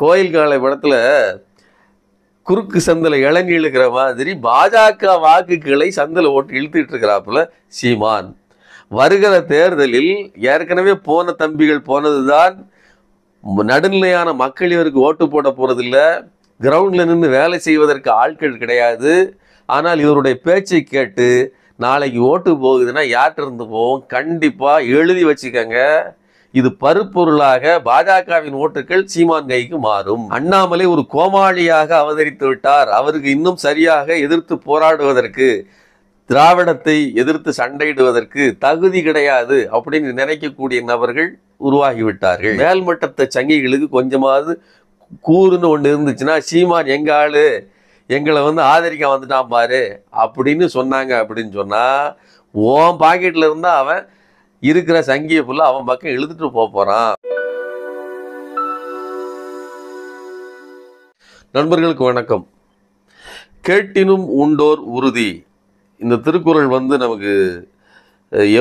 கோயில் காலை படத்துல குறுக்கு சந்தில இளநீ இழுக்கிற மாதிரி பாஜக வாக்குகளை சந்தில ஓட்டு இழுத்துட்டு இருக்கிறாப்புல சீமான். வருகிற தேர்தலில் ஏற்கனவே போன தம்பிகள் போனதுதான். நடுநிலையான மக்கள் இவருக்கு ஓட்டு போட போறதில்ல. கிரவுண்டில் நின்று வேலை செய்வதற்கு ஆட்கள் கிடையாது. ஆனால் இவருடைய பேச்சை கேட்டு நாளைக்கு ஓட்டு போகுதுன்னா யார்கிட்ட இருந்து போவோம்? கண்டிப்பாக எழுதி வச்சுக்கங்க. இது பருப்பொருளாக பாஜகவின் ஓட்டுகள் சீமான் கைக்கு மாறும். அண்ணாமலை ஒரு கோமாளியாக அவதரித்து விட்டார். அவருக்கு இன்னும் சரியாக எதிர்த்து போராடுவதற்கு, திராவிடத்தை எதிர்த்து சண்டையிடுவதற்கு தகுதி கிடையாது அப்படின்னு நினைக்கக்கூடிய நபர்கள் உருவாகிவிட்டார்கள். மேல்மட்டத்தை சங்கிகளுக்கு கொஞ்சமாவது கூறுன்னு ஒன்று இருந்துச்சுன்னா, சீமான் எங்க ஆளு, எங்களை ஆதரிக்க வந்துட்டான் பாரு அப்படின்னு சொன்னாங்க. அப்படின்னு சொன்னா ஓன் பாக்கெட்ல இருந்தா அவன் இருக்கிற சங்கியை ஃபுல்லா அவன் பக்கம் இழுத்துட்டு போறான். நண்பர்களுக்கு வணக்கம். கேட்டினும் உண்டோர் உறுதி. இந்த திருக்குறள் நமக்கு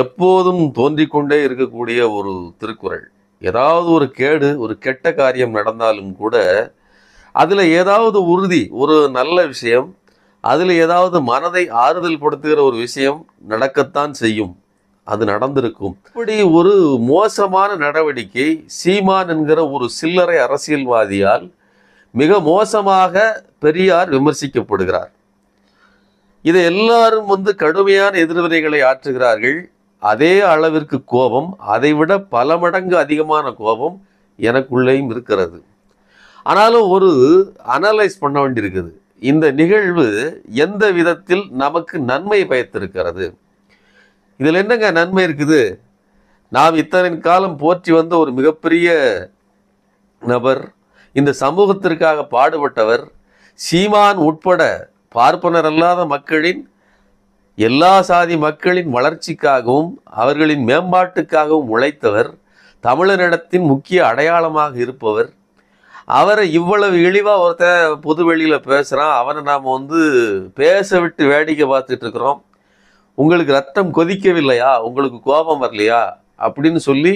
எப்போதும் தோன்றிக்கொண்டே இருக்கக்கூடிய ஒரு திருக்குறள். ஏதாவது ஒரு கேடு, ஒரு கெட்ட காரியம் நடந்தாலும் கூட அதில் ஏதாவது உறுதி, ஒரு நல்ல விஷயம், அதில் ஏதாவது மனதை ஆறுதல் படுத்துகிற ஒரு விஷயம் நடக்கத்தான் செய்யும். அது நடந்திருக்கும். இப்படி ஒரு மோசமான நடவடிக்கை சீமான் என்கிற ஒரு சில்லறை அரசியல்வாதியால் மிக மோசமாக பெரியார் விமர்சிக்கப்படுகிறார். இதை எல்லாரும் கடுமையான எதிர்வினைகளை ஆற்றுகிறார்கள். அதே அளவிற்கு கோபம், அதைவிட பல மடங்கு அதிகமான கோபம் எனக்குள்ளேயும் இருக்கிறது. ஆனாலும் ஒரு அனலைஸ் பண்ண வேண்டியிருக்குது. இந்த நிகழ்வு எந்த விதத்தில் நமக்கு நன்மை பயத்திருக்கிறது? இதில் என்னங்க நன்மை இருக்குது? நாம் இத்தனை காலம் போற்றி வந்த ஒரு மிகப்பெரிய நபர், இந்த சமூகத்திற்காக பாடுபட்டவர், சீமான் உட்பட பார்ப்பனர் அல்லாத மக்களின், எல்லா சாதி மக்களின் வளர்ச்சிக்காகவும் அவர்களின் மேம்பாட்டுக்காகவும் உழைத்தவர், தமிழனிடத்தின் முக்கிய அடையாளமாக இருப்பவர். அவரை இவ்வளவு இழிவாக ஒருத்தன் பொது வெளியில் பேசுகிறான். அவனை நாம் பேச விட்டு வேடிக்கை பார்த்துட்டு இருக்கிறோம். உங்களுக்கு ரத்தம் கொதிக்கவில்லையா, உங்களுக்கு கோபம் வரலையா அப்படின்னு சொல்லி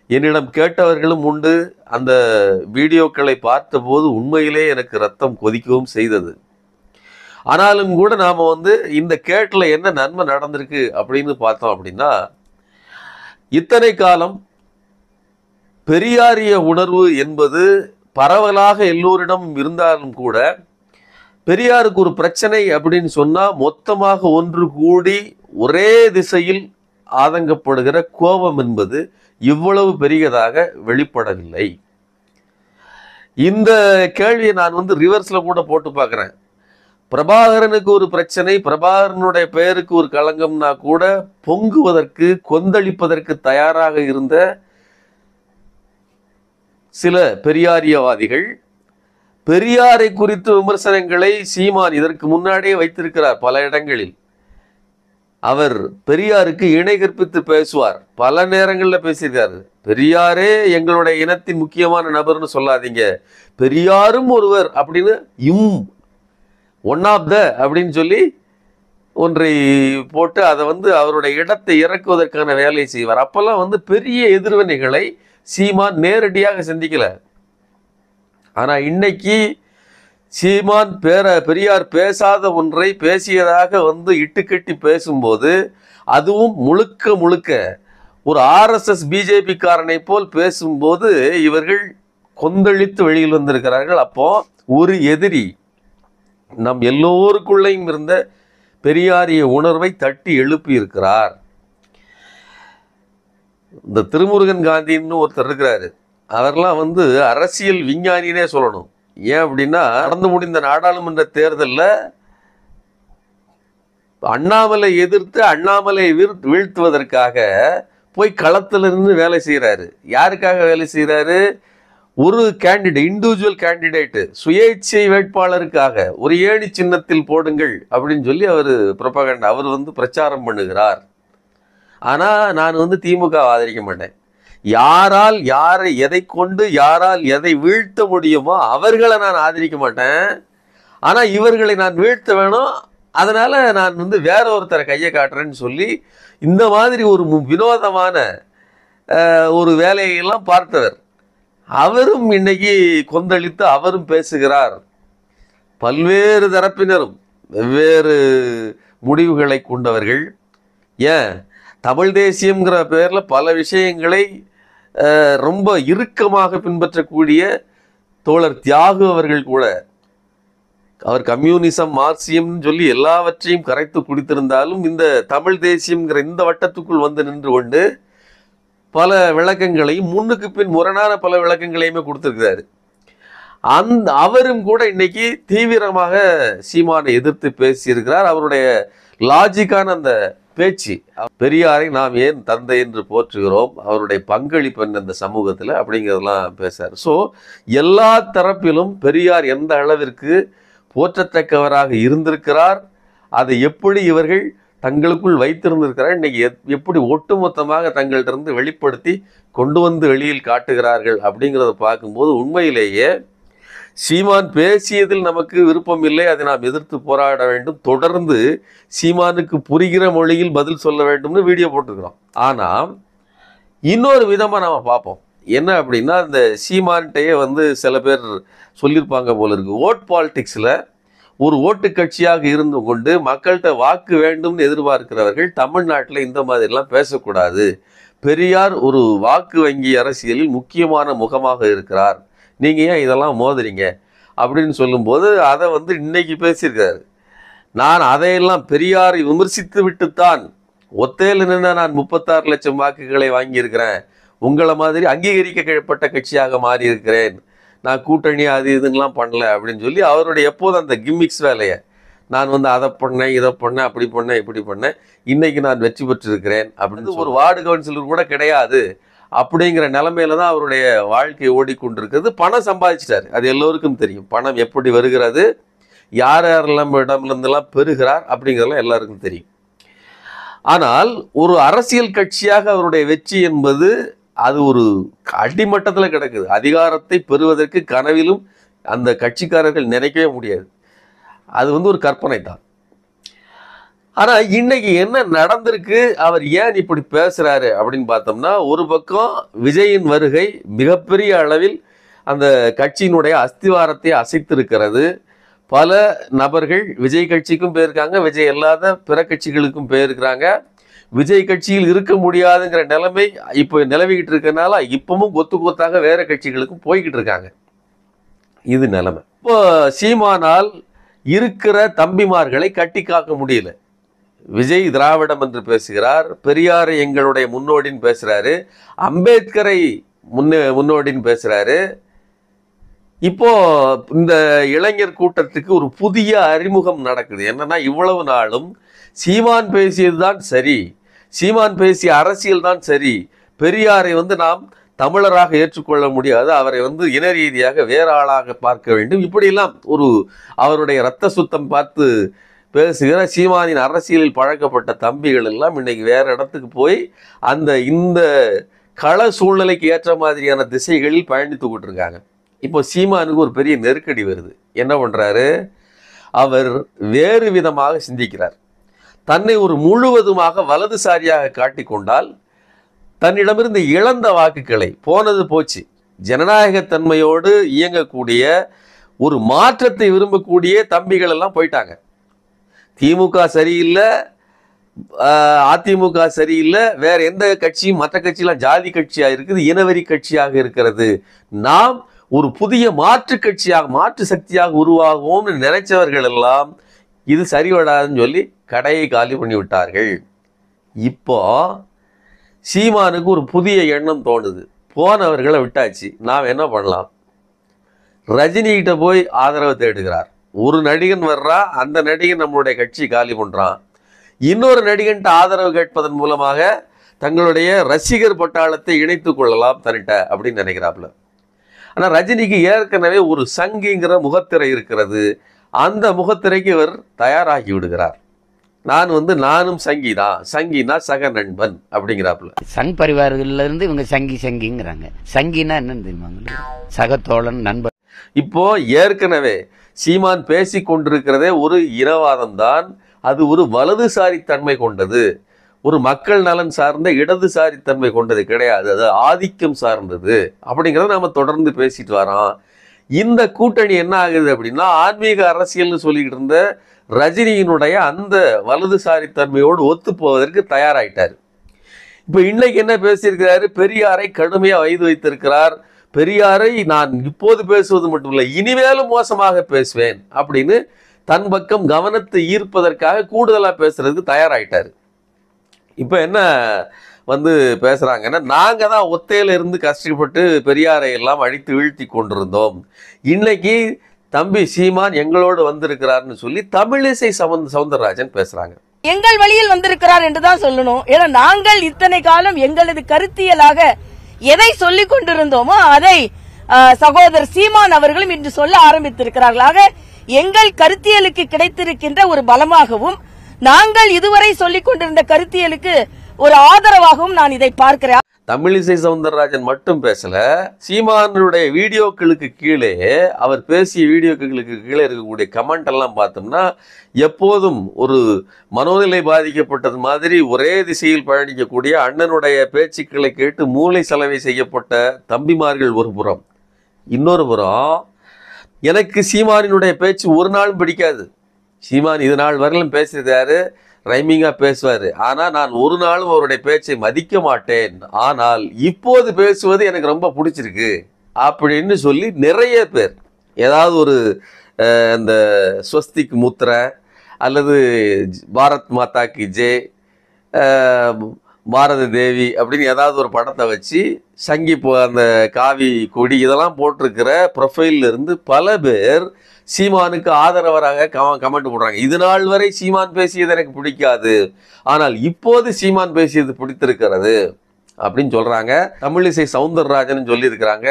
என்னிடம் கேட்டவர்களும் உண்டு. அந்த வீடியோக்களை பார்த்தபோது உண்மையிலே எனக்கு ரத்தம் கொதிக்கவும் செய்தது. ஆனாலும் கூட நாம் இந்த கேட்டில் என்ன நன்மை நடந்திருக்கு அப்படின்னு பார்த்தோம் அப்படின்னா, இத்தனை காலம் பெரியாரிய உணர்வு என்பது பரவலாக எல்லோரிடம் இருந்தாலும் கூட, பெரியாருக்கு ஒரு பிரச்சனை அப்படின்னு சொன்னா மொத்தமாக ஒன்று கூடி ஒரே திசையில் ஆதங்கப்படுகிற கோபம் என்பது இவ்வளவு பெரியதாக வெளிப்படவில்லை. இந்த கேள்வியை நான் ரிவர்ஸ்ல கூட போட்டு பார்க்குறேன். பிரபாகரனுக்கு ஒரு பிரச்சனை, பிரபாகரனுடைய பெயருக்கு ஒரு களங்கம்னா கூட பொங்குவதற்கு, கொந்தளிப்பதற்கு தயாராக இருந்த சில பெரியாரியவாதிகள், பெரியாரை குறித்த விமர்சனங்களை சீமான் இதற்கு முன்னாடியே வைத்திருக்கிறார் பல இடங்களில். அவர் பெரியாருக்கு இணை கற்பித்து பேசுவார். பல நேரங்களில் பேசியிருக்காரு. பெரியாரே எங்களுடைய இனத்தின் முக்கியமான நபர்னு சொல்லாதீங்க, பெரியாரும் ஒருவர் அப்படின்னு, ஒன் ஆஃப் த அப்படின்னு சொல்லி ஒன்றை போட்டு அதை அவருடைய இடத்தை இறக்குவதற்கான வேலையை செய்வார். அப்பெல்லாம் பெரிய எதிர்வினைகளை சீமான் நேரடியாக சிந்திக்கல. ஆனா இன்னைக்கு சீமான் பெரியார் பேசாத ஒன்றை பேசியதாக இட்டுக்கட்டி பேசும்போது, அதுவும் முழுக்க முழுக்க ஒரு RSS பிஜேபி காரனை போல் பேசும்போது இவர்கள் கொந்தளித்து வெளியில் வந்திருக்கிறார்கள். அப்போ ஒரு எதிரி நம் எல்லோருக்குள்ளேயும் இருந்த பெரியாரிய உணர்வை தட்டி எழுப்பி இருக்கிறார். இந்த திருமுருகன் காந்தின்னு ஒருத்தர் இருக்கிறாரு. அவர்லாம் அரசியல் விஞ்ஞானினே சொல்லணும். ஏன் அப்படின்னா, நடந்து முடிந்த நாடாளுமன்ற தேர்தலில் அண்ணாமலை எதிர்த்து அண்ணாமலை வீழ்த்துவதற்காக போய் களத்தில் இருந்து வேலை செய்கிறாரு. யாருக்காக வேலை செய்கிறாரு? ஒரு கேண்டிடேட், இண்டிவிஜுவல் கேண்டிடேட்டு, சுயேட்சை வேட்பாளருக்காக ஒரு ஏணி சின்னத்தில் போடுங்கள் அப்படின்னு சொல்லி அவர் ப்ரொபகண்டா, அவர் பிரச்சாரம் பண்ணுகிறார். ஆனால் நான் திமுக ஆதரிக்க மாட்டேன். யாரால் யாரை எதை கொண்டு யாரால் எதை வீழ்த்த முடியுமோ அவர்களை நான் ஆதரிக்க மாட்டேன். ஆனால் இவர்களை நான் வீழ்த்த வேணும், அதனால் நான் வேற ஒருத்தரை கையை காட்டுறேன்னு சொல்லி இந்த மாதிரி ஒரு வினோதமான ஒரு வேலையெல்லாம் பார்த்தவர். அவரும் இன்னைக்கு கொந்தளித்து அவரும் பேசுகிறார். பல்வேறு தரப்பினரும் வெவ்வேறு முடிவுகளை கொண்டவர்கள். ஏன் தமிழ் தேசியம்ங்கிற பேரில் பல விஷயங்களை ரொம்ப இறுக்கமாக பின்பற்றக்கூடிய தோழர் தியாகு அவர்கள் கூட, அவர் கம்யூனிசம் மார்க்சியம்னு சொல்லி எல்லாவற்றையும் கரைத்து குடித்திருந்தாலும் இந்த தமிழ் தேசியம்ங்கிற இந்த வட்டத்துக்குள் வந்து நின்று கொண்டு பல விளக்கங்களையும் முன்னுக்கு பின் முரணான பல விளக்கங்களையுமே கொடுத்துருக்கிறாரு. அவரும் கூட இன்னைக்கு தீவிரமாக சீமானை எதிர்த்து பேசியிருக்கிறார். அவருடைய லாஜிக்கான அந்த பேச்சு, பெரியாரை நாம் ஏன் தந்தை என்று போற்றுகிறோம், அவருடைய பங்களிப்பு அந்த சமூகத்தில் அப்படிங்கிறதெல்லாம் பேசுறார். ஸோ எல்லா தரப்பிலும் பெரியார் எந்த அளவிற்கு போற்றத்தக்கவராக இருந்திருக்கிறார், அதை எப்படி இவர்கள் தங்களுக்குள் வைத்திருந்திருக்கிறார், இன்னைக்கு எப்படி ஒட்டுமொத்தமாக தங்கள்கிட்ட வெளிப்படுத்தி கொண்டு வந்து வெளியில் காட்டுகிறார்கள் அப்படிங்கிறத பார்க்கும்போது உண்மையிலேயே சீமான் பேசியதில் நமக்கு விருப்பம் இல்லை, அதை நாம் எதிர்த்து போராட வேண்டும், தொடர்ந்து சீமானுக்கு புரிகிற மொழியில் பதில் சொல்ல வேண்டும்னு வீடியோ போட்டுருக்கிறோம். ஆனால் இன்னொரு விதமாக நாம் பார்ப்போம். என்ன அப்படின்னா, இந்த சீமான்கிட்டையே சில பேர் சொல்லியிருப்பாங்க போல இருக்கு, ஓட் பாலிடிக்ஸில் ஒரு ஓட்டு கட்சியாக இருந்து கொண்டு மக்கள்கிட்ட வாக்கு வேண்டும்னு எதிர்பார்க்கிறவர்கள் தமிழ்நாட்டில் இந்த மாதிரிலாம் பேசக்கூடாது, பெரியார் ஒரு வாக்கு வங்கி அரசியலில் முக்கியமான முகமாக இருக்கிறார், நீங்கள் ஏன் இதெல்லாம் மோதுறீங்க அப்படின்னு சொல்லும்போது அதை இன்னைக்கு பேசியிருக்காரு. நான் அதையெல்லாம் பெரியாரை விமர்சித்து விட்டுத்தான் ஒத்தையில் நின்று நான் 36 லட்சம் வாக்குகளை வாங்கியிருக்கிறேன், உங்களை மாதிரி அங்கீகரிக்கப்பட்ட கட்சியாக மாறி இருக்கிறேன், நான் கூட்டணி அது இதுங்கெல்லாம் பண்ணல அப்படின்னு சொல்லி அவருடைய எப்போதும் அந்த கிம்மிக்ஸ் வேலையை, நான் அதை பண்ணேன் இதை பண்ணேன் அப்படி பண்ணேன் இப்படி பண்ணேன், இன்னைக்கு நான் வெற்றி பெற்றிருக்கிறேன் அப்படின்னு ஒரு வார்டு கவுன்சிலர் கூட கிடையாது அப்படிங்கிற நிலைமையில தான் அவருடைய வாழ்க்கை ஓடிக்கொண்டிருக்கிறது. பணம் சம்பாதிச்சிட்டாரு, அது எல்லோருக்கும் தெரியும். பணம் எப்படி வருகிறது, யார் யாரெல்லாம் இடம்லேருந்தெல்லாம் பெறுகிறார் அப்படிங்கிறதெல்லாம் எல்லாருக்கும் தெரியும். ஆனால் ஒரு அரசியல் கட்சியாக அவருடைய வெற்றி என்பது அது ஒரு அடிமட்டத்தில் கிடக்குது. அதிகாரத்தை பெறுவதற்கு கனவிலும் அந்த கட்சிக்காரர்கள் நினைக்கவே முடியாது. அது ஒரு கற்பனை தான். ஆனால் இன்னைக்கு என்ன நடந்திருக்கு, அவர் ஏன் இப்படி பேசுகிறாரு அப்படின்னு பார்த்தோம்னா, ஒரு பக்கம் விஜயின் வருகை மிகப்பெரிய அளவில் அந்த கட்சியினுடைய அஸ்திவாரத்தை அசைத்திருக்கிறது. பல நபர்கள் விஜய் கட்சிக்கும் போயிருக்காங்க, விஜய் அல்லாத பிற கட்சிகளுக்கும் போயிருக்கிறாங்க. விஜய் கட்சியில் இருக்க முடியாதுங்கிற நிலைமை இப்போ நிலவிக்கிட்டு இருக்கனால இப்பவும் கொத்து கொத்தாக வேற கட்சிகளுக்கும் போய்கிட்டு இருக்காங்க. இது நிலைமை. இப்போ சீமானால் இருக்கிற தம்பிமார்களை கட்டி காக்க முடியல. விஜய் திராவிடம் என்று பேசுகிறார், பெரியாரை எங்களுடைய முன்னோடின்னு பேசுறாரு, அம்பேத்கரை முன்னோடின்னு பேசுறாரு. இப்போ இந்த இளைஞர் கூட்டத்துக்கு ஒரு புதிய அறிமுகம் நடக்குது. என்னன்னா, இவ்வளவு நாளும் சீமான் பேசியது தான் சரி, சீமான் பேசிய அரசியல் தான் சரி, பெரியாரை நாம் தமிழராக ஏற்றுக்கொள்ள முடியாது, அவரை இன ரீதியாக வேற ஆளாக பார்க்க வேண்டும், இப்படியெல்லாம் ஒரு அவருடைய இரத்த சுத்தம் பார்த்து பேசுகிற சீமானின் அரசியலில் பழக்கப்பட்ட தம்பிகள் எல்லாம் இன்னைக்கு வேற இடத்துக்கு போய் இந்த கள சூழ்நிலைக்கு ஏற்ற மாதிரியான திசைகளில் பயணித்துக்கிட்டு இருக்காங்க. இப்போ சீமானுக்கு ஒரு பெரிய நெருக்கடி வருது. என்ன பண்றாரு, அவர் வேறு விதமாக சிந்திக்கிறார். தன்னை ஒரு முழுவதுமாக வலதுசாரியாக காட்டிக்கொண்டால் தன்னிடமிருந்து இழந்த வாக்குகளை, போனது போச்சு, ஜனநாயகத்தன்மையோடு இயங்கக்கூடிய ஒரு மாற்றத்தை விரும்பக்கூடிய தம்பிகள் எல்லாம் போயிட்டாங்க. திமுக சரியில்லை, அதிமுக சரியில்லை, வேற எந்த கட்சியும், மற்ற கட்சியெல்லாம் ஜாதி கட்சியாக இருக்குது, இனவெறி கட்சியாக இருக்கிறது, நாம் ஒரு புதிய மாற்று கட்சியாக மாற்று சக்தியாக உருவாகுவோம்னு நினைச்சவர்கள் எல்லாம் இது சரிவடாதுன்னு சொல்லி கடையை காலி பண்ணி விட்டார்கள். இப்போ சீமானுக்கு ஒரு புதிய எண்ணம் தோணுது. போனவர்களை விட்டாச்சு, நாம் என்ன பண்ணலாம், ரஜினிகிட்ட போய் ஆதரவு தேடுகிறார். ஒரு நடிகன் வர்றா, அந்த நடிகன் நம்மளுடைய கட்சி காலி பண்ணுறான், இன்னொரு நடிகன்ட்ட ஆதரவு கேட்பதன் மூலமாக தங்களுடைய ரசிகர் பட்டாளத்தை இணைத்து கொள்ளலாம் தன்னிட்ட அப்படின்னு நினைக்கிறாப்புல. ஆனால் ரஜினிக்கு ஏற்கனவே ஒரு சங்கிங்கிற முகத்திரை இருக்கிறது, அந்த முகத்திரைக்கு இவர் தயாராகி விடுகிறார். நானும் சங்கிதான், சங்கினா சக நண்பன் அப்படிங்கிறாப்புல. சங் பரிவாரங்கள்ல இருந்து இவங்க சங்கிங்கிறாங்க. சங்கினா என்னன்னு தெரியுமா, சகத்தோழன் நண்பன். இப்போ ஏற்கனவே சீமான் பேசி கொண்டிருக்கிறதே ஒரு இனவாதம் தான், அது ஒரு வலதுசாரி தன்மை கொண்டது, ஒரு மக்கள் நலன் சார்ந்த இடதுசாரித்தன்மை கொண்டது கிடையாது, அது ஆதிக்கம் சார்ந்தது அப்படிங்கிறத நம்ம தொடர்ந்து பேசிட்டு வரோம். இந்த கூட்டணி என்ன ஆகுது அப்படின்னா, ஆன்மீக அரசியல்னு சொல்லிக்கிட்டு இருந்த ரஜினியினுடைய அந்த வலதுசாரித்தன்மையோடு ஒத்து போவதற்கு தயாராயிட்டார். இப்போ இன்னைக்கு என்ன பேசியிருக்கிறாரு, பெரியாரை கடுமையாக வைத்து வைத்திருக்கிறார். பெரியாரை நான் இப்போது பேசுவது மட்டும் இல்லை, இனிமேலும் மோசமாக பேசுவேன் அப்படின்னு தன் பக்கம் கவனத்தை ஈர்ப்பதற்காக கூடுதலாக பேசுறதுக்கு தயாராயிட்டார். இப்போ என்ன பேசுறாங்கன்னா, நாங்க தான் ஒத்தையில இருந்து கஷ்டப்பட்டு பெரியாரை எல்லாம் அழித்து வீழ்த்தி கொண்டிருந்தோம், இன்னைக்கு தம்பி சீமான் எங்களோடு வந்திருக்கிறார்னு சொல்லி தமிழிசை சவுந்தரராஜன் பேசுறாங்க. எங்கள் வழியில் வந்திருக்கிறார் என்றுதான் சொல்லணும். ஏன்னா நாங்கள் இத்தனை காலம் எங்களது கருத்தியலாக எதை சொல்லிக் கொண்டிருந்தோமோ அதை சகோதரர் சீமான் அவர்களும் இன்று சொல்ல ஆரம்பித்திருக்கிறார்கள். ஆக எங்கள் கருத்தியலுக்கு கிடைத்திருக்கின்ற ஒரு பலமாகவும் நாங்கள் இதுவரை சொல்லிக் கொண்டிருந்த கருத்தியலுக்கு ஒரு ஆதரவாகவும் நான் இதை பார்க்கிறேன். தமிழிசை சவுந்தரராஜன் மட்டும் பேசல, சீமானுடைய வீடியோக்களுக்கு கீழே, அவர் பேசிய வீடியோக்களுக்கு கீழே இருக்கக்கூடிய கமெண்ட் எல்லாம் பார்த்தோம்னா எப்போதும் ஒரு மனோநிலை பாதிக்கப்பட்டது மாதிரி ஒரே திசையில் பயணிக்கக்கூடிய அண்ணனுடைய பேச்சுக்களை கேட்டு மூளை செலவை செய்யப்பட்ட தம்பிமார்கள் ஒரு புறம், இன்னொரு புறம் எனக்கு சீமானினுடைய பேச்சு ஒரு நாளும் பிடிக்காது. சீமான் இது நாள் வரலும் பேசுறாரு, ரைமிங்காக பேசுவார், ஆனால் நான் ஒரு நாளும் அவருடைய பேச்சை மதிக்க மாட்டேன், ஆனால் இப்போது பேசுவது எனக்கு ரொம்ப பிடிச்சிருக்கு அப்படின்னு சொல்லி நிறைய பேர் ஏதாவது ஒரு இந்த ஸ்வஸ்திக் முத்திரை அல்லது பாரத் மாதா கி ஜே, பாரத தேவி அப்படின்னு ஏதாவது ஒரு படத்தை வச்சு சங்கி அந்த காவி கொடி இதெல்லாம் போட்டிருக்கிற ப்ரொஃபைல்ல இருந்து பல பேர் சீமானுக்கு ஆதரவராக கமெண்ட் போடுறாங்க. இது நாள் வரை சீமான் பேசியது எனக்கு பிடிக்காது, ஆனால் இப்போது சீமான் பேசியது பிடித்திருக்கிறது அப்படின்னு சொல்றாங்க. தமிழிசை சவுந்தரராஜன் சொல்லியிருக்கிறாங்க.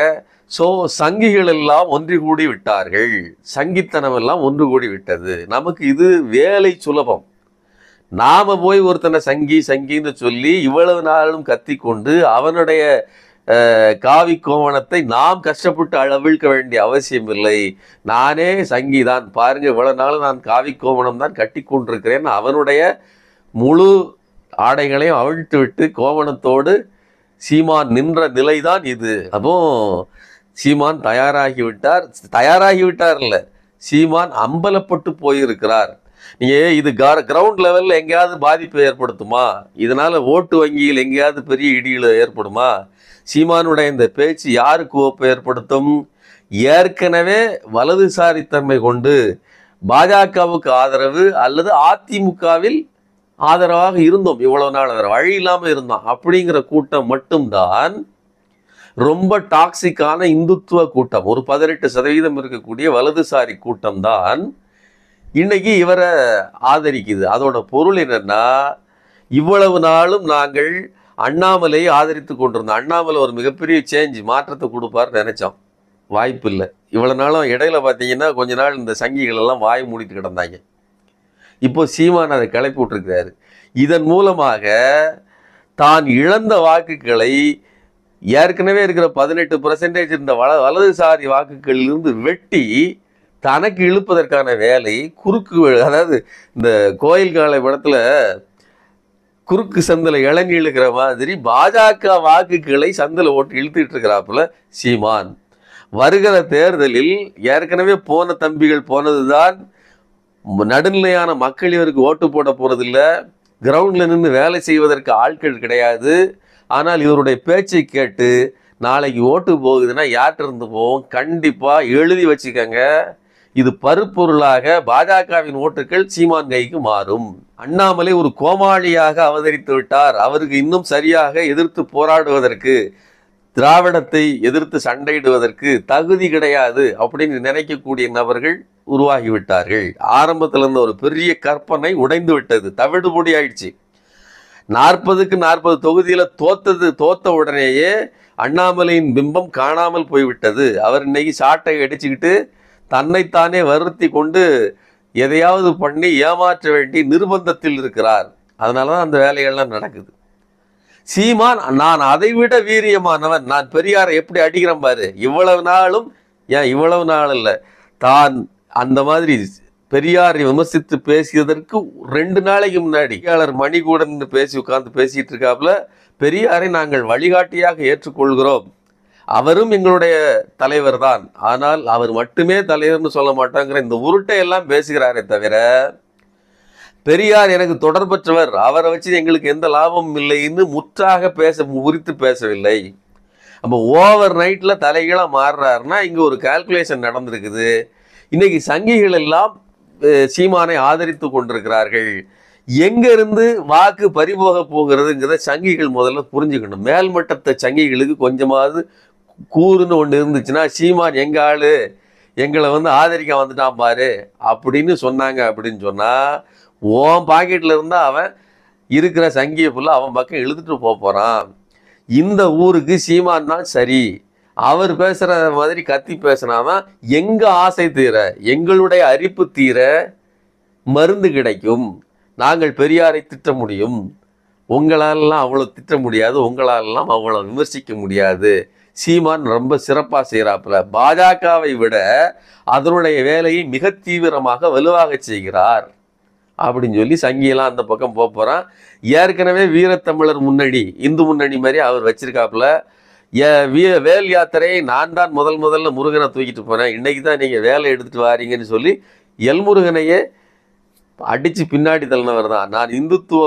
ஸோ சங்கிகள் எல்லாம் ஒன்று கூடி விட்டார்கள், சங்கித்தனம் எல்லாம் ஒன்று கூடி விட்டது, நமக்கு இது வேலை சுலபம், நாம போய் ஒருத்தனை சங்கின்னு சொல்லி இவ்வளவு நாளும் கத்தி கொண்டு அவனுடைய காவி கோவணத்தை நாம் கஷ்டப்பட்டு அவிழ்க்க வேண்டிய அவசியம் இல்லை, நானே சங்கிதான் பாருங்க, இவ்வளவு நாளும் நான் காவி கோவணம் தான் கட்டி கொண்டிருக்கிறேன், அவனுடைய முழு ஆடைகளையும் அவிழ்த்து விட்டு கோவணத்தோடு சீமான் நின்ற நிலைதான் இது. அப்போ சீமான் தயாராகிவிட்டார் இல்லை, சீமான் அம்பலப்பட்டு போயிருக்கிறார். நீங்கள் இது கிரவுண்ட் லெவலில் எங்கேயாவது பாதிப்பை ஏற்படுத்துமா, இதனால் ஓட்டு வங்கியில் எங்கேயாவது பெரிய இடியில் ஏற்படுமா? சீமானுடைய இந்த பேச்சு யாருக்கு ஒப்பை ஏற்படுத்தும்? ஏற்கனவே வலதுசாரித்தன்மை கொண்டு பாஜகவுக்கு ஆதரவு அல்லது அதிமுகவில் ஆதரவாக இருந்தோம், இவ்வளவு நாள் வேறு வழி இல்லாமல் இருந்தோம் அப்படிங்கிற கூட்டம் மட்டும்தான் ரொம்ப டாக்ஸிக்கான இந்துத்துவ கூட்டம். ஒரு 18% இருக்கக்கூடிய வலதுசாரி கூட்டம் தான் இன்னைக்கு இவரை ஆதரிக்குது. அதோட பொருள் என்னன்னா, இவ்வளவு நாளும் நாங்கள் அண்ணாமலையை ஆதரித்து கொண்டிருந்தோம், அண்ணாமலை ஒரு மிகப்பெரிய மாற்றத்தை கொடுப்பார்னு நினைச்சோம், வாய்ப்பு இல்லை. இவ்வளவு நாளும் இடையில பார்த்தீங்கன்னா கொஞ்ச நாள் இந்த சங்கிகள் எல்லாம் வாய் மூடிட்டு கிடந்தாங்க. இப்போ சீமான் அதை கிளப்பி விட்டுருக்கிறாரு. இதன் மூலமாக தான் இழந்த வாக்குகளை ஏற்கனவே இருக்கிற 18% இருந்த வலதுசாரி வாக்குகளிலிருந்து வெட்டி தனக்கு இழுப்பதற்கான வேலை அதாவது இந்த கோயில் காலை படத்துல குறுக்கு சந்தில இளநீ இழுக்கிற மாதிரி பாஜக வாக்குகளை சந்தில ஓட்டு இழுத்துட்டு இருக்கிறாப்புல சீமான். வருகிற தேர்தலில் ஏற்கனவே போன தம்பிகள் போனதுதான், நடுநிலையான மக்கள் இவருக்கு ஓட்டு போட போறதில்லை, கிரவுண்ட்ல நின்று வேலை செய்வதற்கு ஆட்கள் கிடையாது. ஆனால் இவருடைய பேச்சை கேட்டு நாளைக்கு ஓட்டு போகுதுன்னா யார்கிட்ட இருந்து போவோம்? கண்டிப்பா எழுதி வச்சுக்கங்க, இது பருப்பொருளாக பாஜகவின் ஓட்டுகள் சீமான் கைக்கு மாறும். அண்ணாமலை ஒரு கோமாளியாக அவதரித்து விட்டார், அவருக்கு இன்னும் சரியாக எதிர்த்து போராடுவதற்கு, திராவிடத்தை எதிர்த்து சண்டையிடுவதற்கு தகுதி கிடையாது அப்படின்னு நினைக்கக்கூடிய நபர்கள் உருவாகிவிட்டார்கள். ஆரம்பத்தில் இருந்த ஒரு பெரிய கற்பனை உடைந்து விட்டது, தவிடுபொடி ஆயிடுச்சு. 40க்கு 40 தொகுதியில தோத்த உடனேயே அண்ணாமலையின் பிம்பம் காணாமல் போய்விட்டது. அவர் இன்னைக்கு சாட்டை அடிச்சுக்கிட்டு தன்னைத்தானே வருத்தி கொண்டு எதையாவது பண்ணி ஏமாற்ற வேண்டி நிர்பந்தத்தில் இருக்கிறார். அதனாலதான் அந்த வேலைகள்லாம் நடக்குது. சீமான் நான் அதை விட வீரியமானவன், நான் பெரியாரை எப்படி அடிக்கிறேன் பாரு, இவ்வளவு நாளும், ஏன் இவ்வளவு நாள் இல்லை, தான் அந்த மாதிரி பெரியாரை விமர்சித்து பேசியதற்கு 2 நாளைக்கு முன்னாடி மணிகூடன் பேசி உட்கார்ந்து பேசிட்டு இருக்காப்புல, பெரியாரை நாங்கள் வழிகாட்டியாக ஏற்றுக்கொள்கிறோம், அவரும் எங்களுடைய தலைவர் தான், ஆனால் அவர் மட்டுமே தலைவர்னு சொல்ல மாட்டாங்கிற இந்த உருட்டை எல்லாம் பேசுகிறாரே தவிர, பெரியார் எனக்கு தொடர்பற்றவர், அவரை வச்சு எங்களுக்கு எந்த லாபமும் இல்லைன்னு முற்றாக உரித்து பேசவில்லை. நம்ம ஓவர் நைட்டில் தலைகீழாக மாறுறாருன்னா இங்கே ஒரு கால்குலேஷன் நடந்திருக்குது. இன்னைக்கு சங்கிகள் எல்லாம் சீமானை ஆதரித்து கொண்டிருக்கிறார்கள். எங்கிருந்து வாக்கு பறிபோக போகிறதுங்கிறத சங்கிகள் முதல்ல புரிஞ்சுக்கணும். மேல்மட்டத்தை சங்கிகளுக்கு கொஞ்சமாவது கூறுன்னு ஒன்று இருந்துச்சுன்னா, சீமான் எங்க ஆளு, எங்களை ஆதரிக்க வந்துட்டான் பாரு அப்படின்னு சொன்னாங்க அப்படின்னு சொன்னால், ஓன் பாக்கெட்டில் இருந்தால் அவன் இருக்கிற சங்கியை ஃபுல்லாக அவன் பக்கம் இழுத்துட்டு போகிறான். இந்த ஊருக்கு சீமான் தான் சரி, அவர் பேசுகிற மாதிரி கத்தி பேசினாதான் எங்கள் ஆசை தீர, எங்களுடைய அரிப்பு தீர மருந்து கிடைக்கும், நாங்கள் பெரியாரை திட்ட முடியும், உங்களாலெல்லாம் அவ்வளோ திட்ட முடியாது, உங்களாலெல்லாம் அவ்வளோ விமர்சிக்க முடியாது. சீமான் ரொம்ப சிறப்பாக செய்கிறாப்புல, பாஜகவை விட அதனுடைய வேலையை மிக தீவிரமாக வலுவாக செய்கிறார் அப்படின்னு சொல்லி சங்கியெல்லாம் அந்த பக்கம் போகிறான். ஏற்கனவே வீரத்தமிழர் முன்னணி, இந்து முன்னணி மாதிரி அவர் வச்சிருக்காப்புல. வேல் யாத்திரையை நான் தான் முதல்ல முருகனை தூக்கிட்டு போனேன், இன்னைக்கு தான் நீங்கள் வேலை எடுத்துகிட்டு வாரீங்கன்னு சொல்லி எல்முருகனையே அடித்து பின்னாடி தள்ளினவர் தான். நான் இந்துத்துவ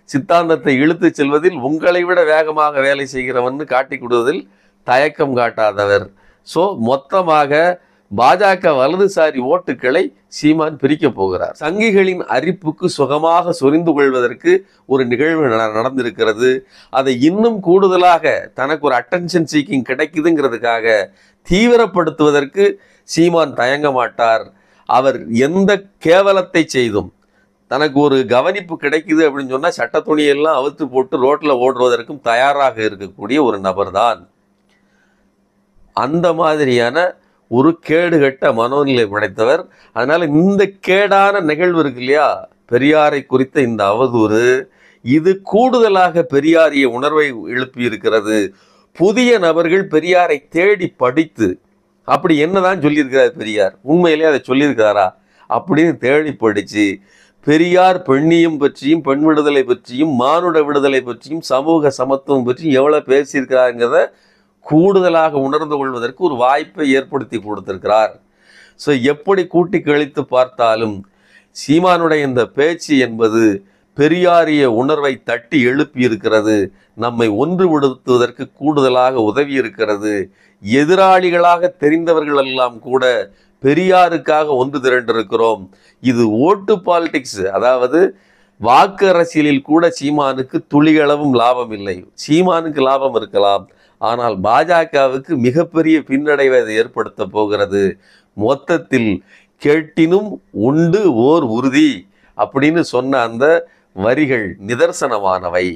சித்தாந்தத்தை இழுத்து செல்வதில் உங்களை விட வேகமாக வேலை செய்கிறவன்னு காட்டி கொடுவதில் தயக்கம் காட்டாதவர். ஸோ மொத்தமாக பாஜக வலதுசாரி ஓட்டுக்களை சீமான் பிரிக்க போகிறார். சங்கிகளின் அரிப்புக்கு சுகமாக சொரிந்து கொள்வதற்கு ஒரு நிகழ்வு நடந்திருக்கிறது. அதை இன்னும் கூடுதலாக தனக்கு ஒரு அட்டென்ஷன் சீக்கிங் கிடைக்குதுங்கிறதுக்காக தீவிரப்படுத்துவதற்கு சீமான் தயங்க மாட்டார். அவர் எந்த கேவலத்தை செய்தும் தனக்கு ஒரு கவனிப்பு கிடைக்குது அப்படின்னு சொன்னால் சட்ட துணியெல்லாம் அவுத்து போட்டு ரோட்டில் ஓடுவதற்கும் தயாராக இருக்கக்கூடிய ஒரு நபர் தான். அந்த மாதிரியான ஒரு கேடுகட்ட மனோநிலை படைத்தவர். அதனால் இந்த கேடான நிகழ்வு இருக்கு இல்லையா, பெரியாரை குறித்த இந்த அவதூறு, இது கூடுதலாக பெரியாரிய உணர்வை எழுப்பி இருக்கிறது. புதிய நபர்கள் பெரியாரை தேடி படித்து அப்படி என்னதான் சொல்லியிருக்கிறார் பெரியார், உண்மையிலே அதை சொல்லியிருக்காரா அப்படின்னு தேடி படித்து பெரியார் பெண்ணியம் பற்றியும் பெண் விடுதலை பற்றியும் மானுட விடுதலை பற்றியும் சமூக சமத்துவம் பற்றியும் எவ்வளோ பேசியிருக்கிறாருங்கிறத கூடுதலாக உணர்ந்து கொள்வதற்கு ஒரு வாய்ப்பை ஏற்படுத்தி கொடுத்திருக்கிறார். ஸோ எப்படி கூட்டி கழித்து பார்த்தாலும் சீமானுடைய இந்த பேச்சு என்பது பெரியாரிய உணர்வை தட்டி எழுப்பி இருக்கிறது, நம்மை ஒன்றுபடுத்துவதற்கு கூடுதலாக உதவி இருக்கிறது. எதிராளிகளாக தெரிந்தவர்கள் எல்லாம் கூட பெரியாருக்காக ஒன்று திரண்டிருக்கிறோம். இது ஓட்டு பாலிடிக்ஸ், அதாவது வாக்கு அரசியலில் கூட சீமானுக்கு துளிகளவும் லாபம் இல்லை. சீமானுக்கு லாபம் இருக்கலாம், ஆனால் பாஜகவுக்கு மிகப்பெரிய பின்னடைவை அது ஏற்படுத்த போகிறது. மொத்தத்தில் கேட்டினும் உண்டு ஓர் உறுதி அப்படின்னு சொன்ன அந்த வரிகள் நிதர்சனமானவை.